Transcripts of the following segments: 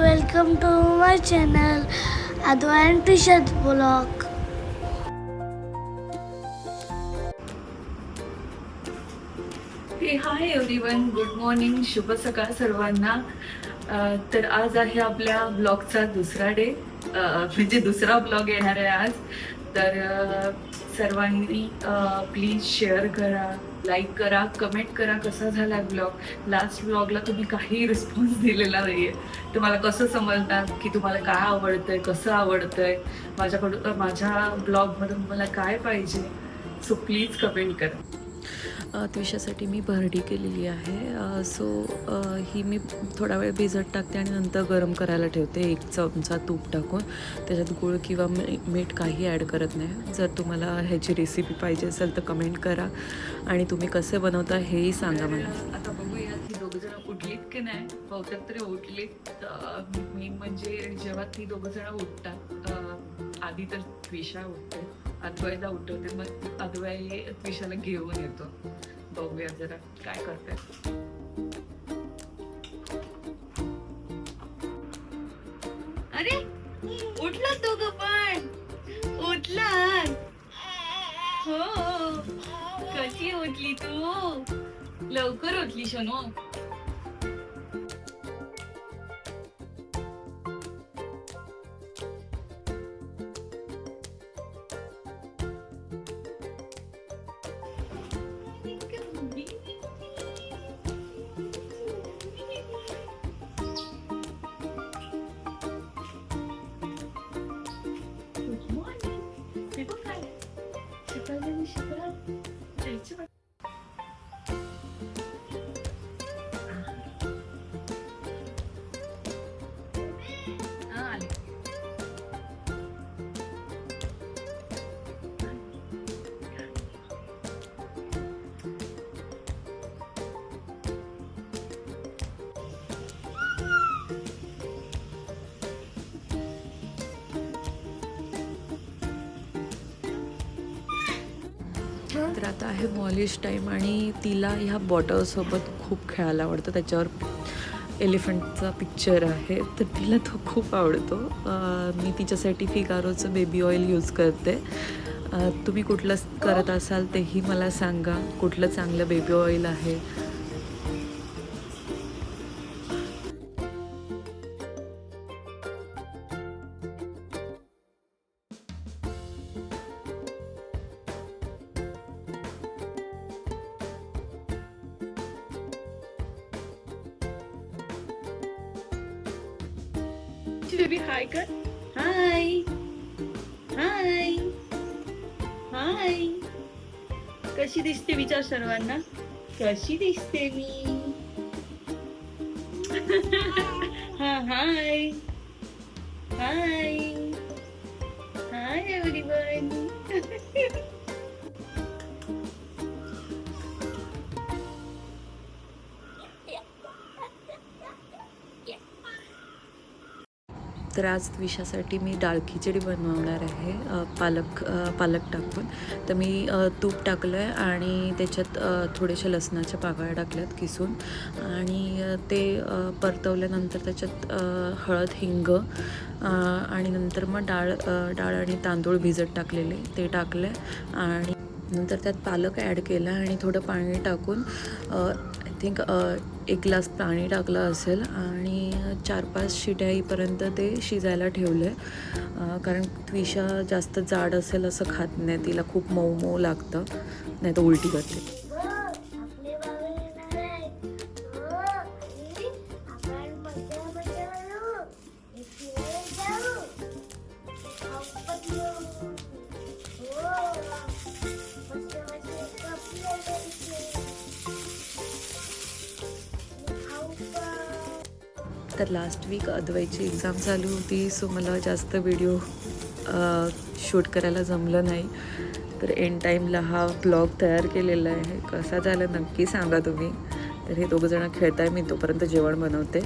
welcome to my channel Adwa and Trisha's vlog. Hi everyone, good morning, शुभ सकाळ सर्वांना. तर आज आहे आपल्या ब्लॉगचा दुसरा डे, म्हणजे दुसरा ब्लॉग येणार आहे आज. तर सर्वांनी प्लीज शेअर करा, लाईक करा, कमेंट करा कसा झाला ब्लॉग. लास्ट ब्लॉगला तुम्ही काही रिस्पॉन्स दिलेला नाही आहे. तुम्हाला कसं समजणार की तुम्हाला काय आवडतंय, कसं आवडतंय, माझ्या ब्लॉगमधून मला काय पाहिजे. सो प्लीज कमेंट करा. त्विषासाठी मी भरडी केलेली आहे. सो ही मी थोडा वेळ भिजत टाकते आणि नंतर गरम करायला ठेवते. 1 चमचा तूप टाकून त्याच्यात गूळ किंवा मीठ काही ॲड करत नाही. जर तुम्हाला ह्याची रेसिपी पाहिजे असेल तर कमेंट करा आणि तुम्ही कसे बनवता हेही सांगा मला. आता बघूया ती दोघंजणं उठलीत की नाही. बहुतेक तरी उठलीत. मेन म्हणजे जेव्हा ती दोघंजणं उठतात, आधी तर त्विषा उठते, अद्वैला उठवते, मग अद्वै त्विषाला घेऊन येतो. बघूया जरा काय करते. अरे उठला दोघं पण उठला. हो, कशी उठली तू? लवकर उठली शनू. तर आता आहे मॉलिश टाईम आणि तिला ह्या बॉटलसोबत खूप खेळायला आवडतं. त्याच्यावर एलिफंटचा पिक्चर आहे तर तिला तो खूप आवडतो. मी तिच्यासाठी फिगारोचं बेबी ऑइल यूज करते. तुम्ही कुठलं करत असाल तेही मला सांगा, कुठलं चांगलं बेबी ऑइल आहे. बेबी हाय कर. हाय हाय हाय. कशी दिसते विचार सर्वांना, कशी दिसते मी. हा हाय हाय हाय एव्हरीवन. तर आज त्विषासाठी मी डाळ खिचडी बनवणार आहे, पालक टाकून. तर मी तूप टाकलं आहे आणि त्याच्यात थोडेशा लसणाच्या पाकळ्या टाकल्यात किसून आणि ते परतवल्यानंतर त्याच्यात हळद, हिंग आणि नंतर मग डाळ आणि तांदूळ भिजत टाकलेले ते टाकले आणि नंतर त्यात पालक ॲड केला आणि थोडं पाणी टाकून आय थिंक 1 ग्लास पाणी टाकलं असेल आणि 4-5 शिट्या येईपर्यंत ते शिजायला ठेवलं आहे. कारण त्विषा जास्त जाड असेल असं खात नाही, तिला खूप मऊ मऊ लागतं, नाही तर उलटी करते. तर लास्ट वीक अद्वैची एक्झाम चालू होती, सो मला जास्त व्हिडिओ शूट करायला जमलं नाही. तर एंड टाईमला हा ब्लॉग तयार केलेला आहे. कसा झाला नक्की सांगा तुम्ही. तर हे दोघंजणं खेळताय, मी तोपर्यंत जेवण बनवते.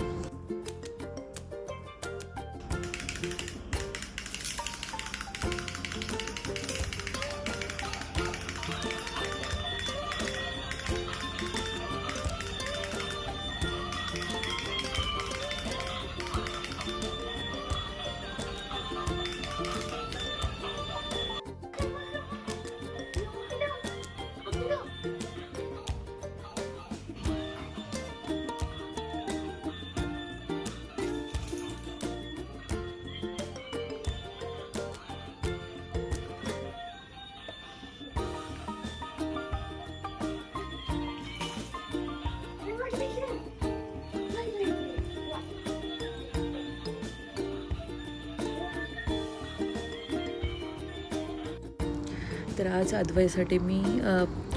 तर आज अद्वैसाठी मी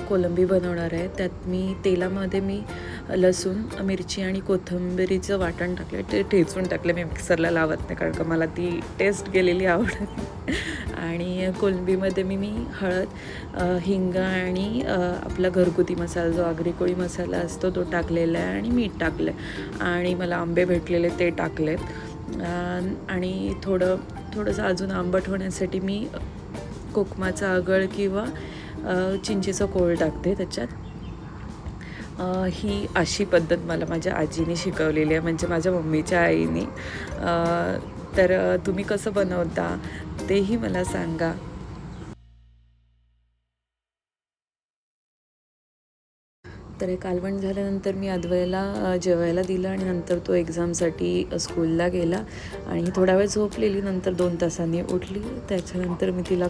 कोलंबी बनवणार आहे. त्यात मी तेलामध्ये मी लसूण, मिरची आणि कोथिंबिरीचं वाटण टाकलं. ते ठेचून टाकलं, मी मिक्सरला लावत नाही कारण का मला ती टेस्ट गेलेली आवडत. आणि कोलंबीमध्ये मी हळद, हिंग आणि आपला घरगुती मसाला जो आगरी कोळी मसाला असतो तो टाकलेला आहे आणि मीठ टाकलं आहे. आणि मला आंबे भेटलेले ते टाकलेत. आणि थोडंसं अजून आंबट होण्यासाठी मी कोकमाचा आगळ किंवा चिंचेचं कोळ टाकते त्याच्यात. ही अशी पद्धत मला माझ्या आजीने शिकवलेली आहे, म्हणजे माझ्या मम्मीच्या आईने. तर तुम्ही कसं बनवता तेही मला सांगा. तर हे कालवण झाल्यानंतर मी अद्वैला जेवायला दिलं आणि नंतर तो एक्झामसाठी स्कूलला गेला आणि थोडा वेळ झोपलेली. नंतर 2 तासांनी उठली. त्याच्यानंतर मी तिला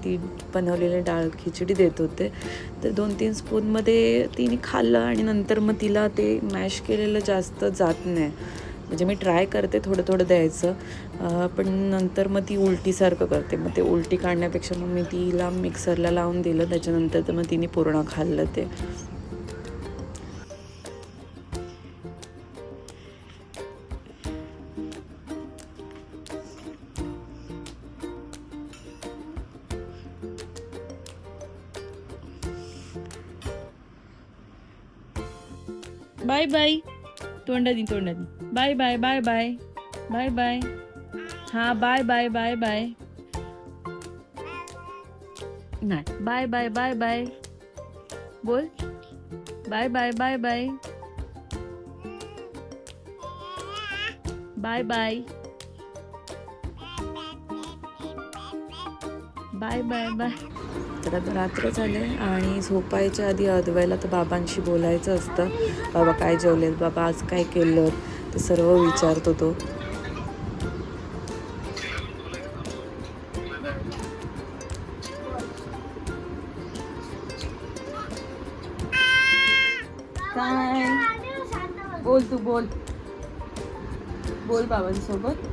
ती बनवलेली डाळ खिचडी देत होते. तर 2-3 स्पूनमध्ये तिने खाल्लं आणि नंतर मग तिला ते मॅश केलेलं जास्त जात नाही. म्हणजे मी ट्राय करते थोडं द्यायचं, पण नंतर मग ती उलटीसारखं करते. मग ते उलटी काढण्यापेक्षा मग मी तिला मिक्सरला लावून दिलं. त्याच्यानंतर तर मग तिने पूर्ण खाल्लं ते. बाय बाय, तोंडानी bye bye bye bye bye bye. हां बाय बाय बाय बाय. नाही, बाय बाय बाय बाय बोल. Bye bye bye bye bye bye bye bye bye. तर आता रात्र झाले आणि झोपायच्या आधी अद्वैला तर बाबांशी बोलायचं असतं. बाबा काय जेवलेत, बाबा आज काय केलं, ते सर्व विचारतो तो. काय बोल, तू बोल बाबांसोबत.